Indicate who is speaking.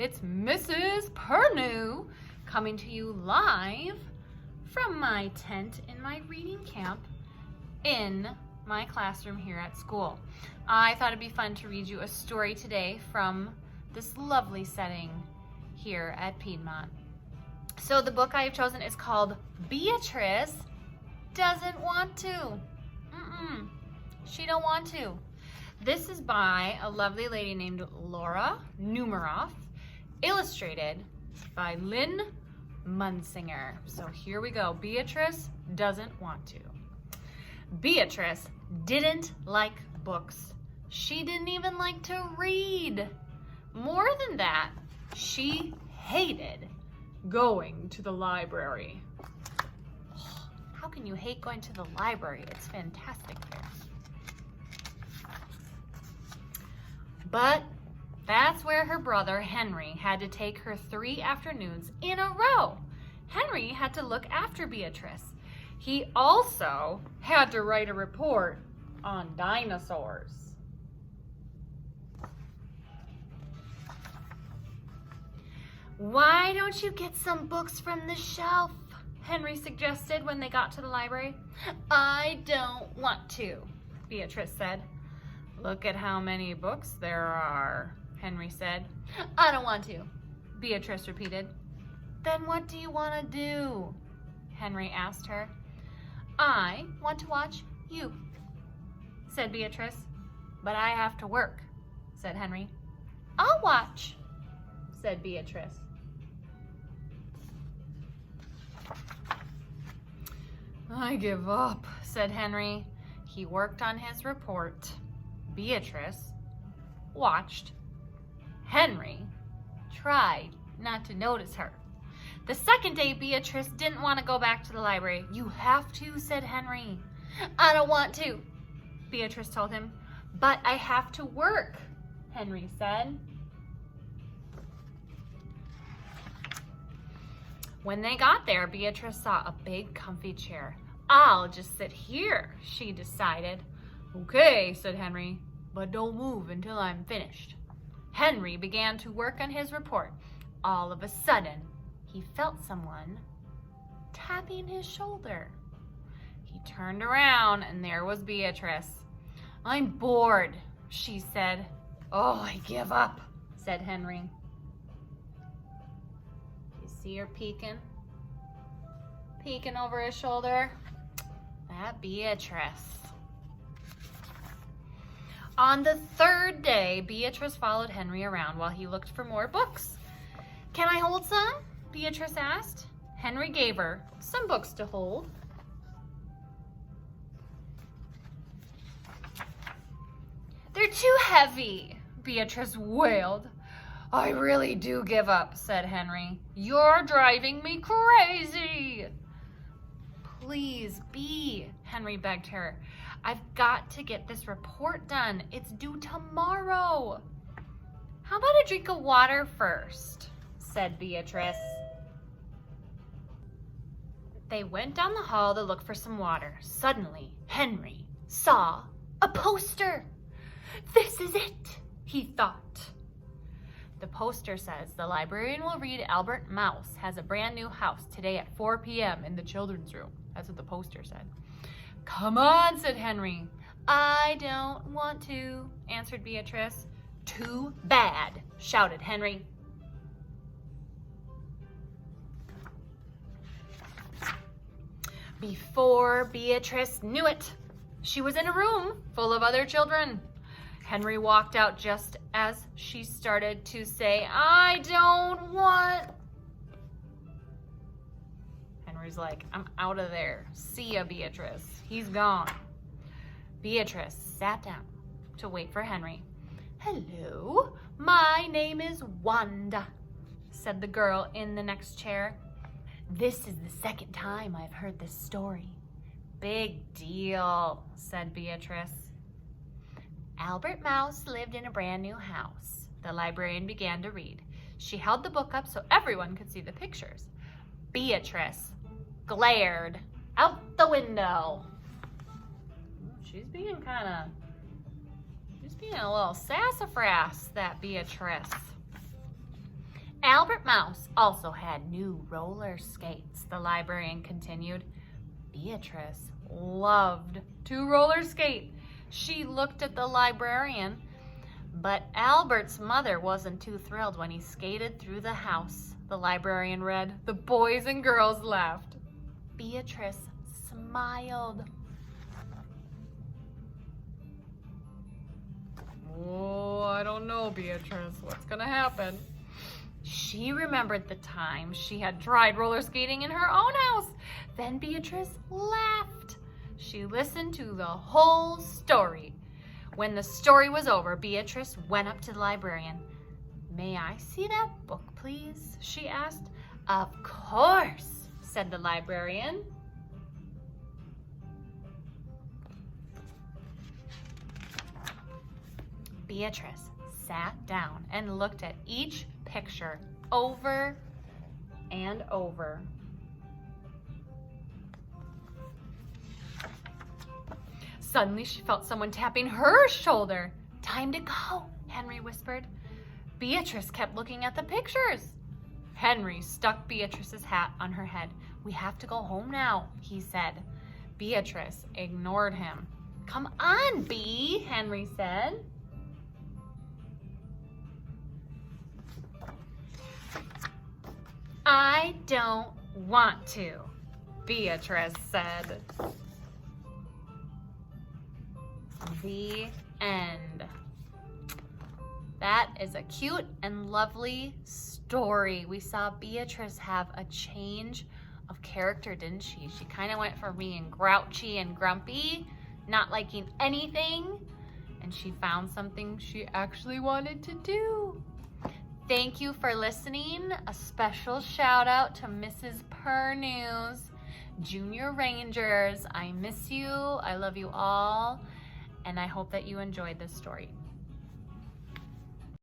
Speaker 1: It's Mrs. Pernew coming to you live from my tent in my reading camp in my classroom here at school. I thought it'd be fun to read you a story today from this lovely setting here at Piedmont. So the book I have chosen is called Beatrice Doesn't Want to. She don't want to. This is by a lovely lady named Laura Numeroff, illustrated by Lynn Munsinger. So here we go. Beatrice doesn't want to. Beatrice didn't like books. She didn't even like to read. More than that, she hated going to the library. How can you hate going to the library? It's fantastic there. But that's where her brother Henry had to take her 3 afternoons in a row. Henry had to look after Beatrice. He also had to write a report on dinosaurs. Why don't you get some books from the shelf? Henry suggested when they got to the library. I don't want to, Beatrice said. Look at how many books there are, Henry said. I don't want to, Beatrice repeated. Then what do you want to do? Henry asked her. I want to watch you, said Beatrice. But I have to work, said Henry. I'll watch, said Beatrice. I give up, said Henry. He worked on his report. Beatrice watched. Henry tried not to notice her. The second day, Beatrice didn't want to go back to the library. You have to, said Henry. I don't want to, Beatrice told him. But I have to work, Henry said. When they got there, Beatrice saw a big comfy chair. I'll just sit here, she decided. Okay, said Henry, but don't move until I'm finished. Henry began to work on his report. All of a sudden, he felt someone tapping his shoulder. He turned around and there was Beatrice. I'm bored, she said. Oh, I give up, said Henry. You see her peeking over his shoulder? That Beatrice. On the third day, Beatrice followed Henry around while he looked for more books. Can I hold some? Beatrice asked. Henry gave her some books to hold. They're too heavy, Beatrice wailed. I really do give up, said Henry. You're driving me crazy. Please be, Henry begged her. I've got to get this report done. It's due tomorrow. How about a drink of water first, said Beatrice. They went down the hall to look for some water. Suddenly, Henry saw a poster. This is it, he thought. The poster says the librarian will read Albert Mouse has a brand new house today at 4 p.m. in the children's room. That's what the poster said. Come on, said Henry. I don't want to, answered Beatrice. Too bad, shouted Henry. Before Beatrice knew it, she was in a room full of other children. Henry walked out just as she started to say, I don't want. Henry's like, I'm out of there. See ya, Beatrice. He's gone. Beatrice sat down to wait for Henry. Hello, my name is Wanda, said the girl in the next chair. This is the second time I've heard this story. Big deal, said Beatrice. Albert Mouse lived in a brand new house. The librarian began to read. She held the book up so everyone could see the pictures. Beatrice glared out the window. She's being a little sassafras, that Beatrice. Albert Mouse also had new roller skates, the librarian continued. Beatrice loved to roller skate. She looked at the librarian, but Albert's mother wasn't too thrilled when he skated through the house. The librarian read. The boys and girls laughed. Beatrice smiled. Oh, I don't know, Beatrice. What's gonna happen? She remembered the time she had tried roller skating in her own house. Then Beatrice laughed. She listened to the whole story. When the story was over, Beatrice went up to the librarian. May I see that book, please? She asked. Of course, said the librarian. Beatrice sat down and looked at each picture over and over. Suddenly, she felt someone tapping her shoulder. Time to go, Henry whispered. Beatrice kept looking at the pictures. Henry stuck Beatrice's hat on her head. We have to go home now, he said. Beatrice ignored him. Come on, Bee, Henry said. I don't want to, Beatrice said. The end. That is a cute and lovely story. We saw Beatrice have a change of character, didn't she? She kind of went from being grouchy and grumpy, not liking anything, and she found something she actually wanted to do. Thank you for listening. A special shout out to Mrs.P News, Junior Rangers. I miss you. I love you all. And I hope that you enjoyed this story.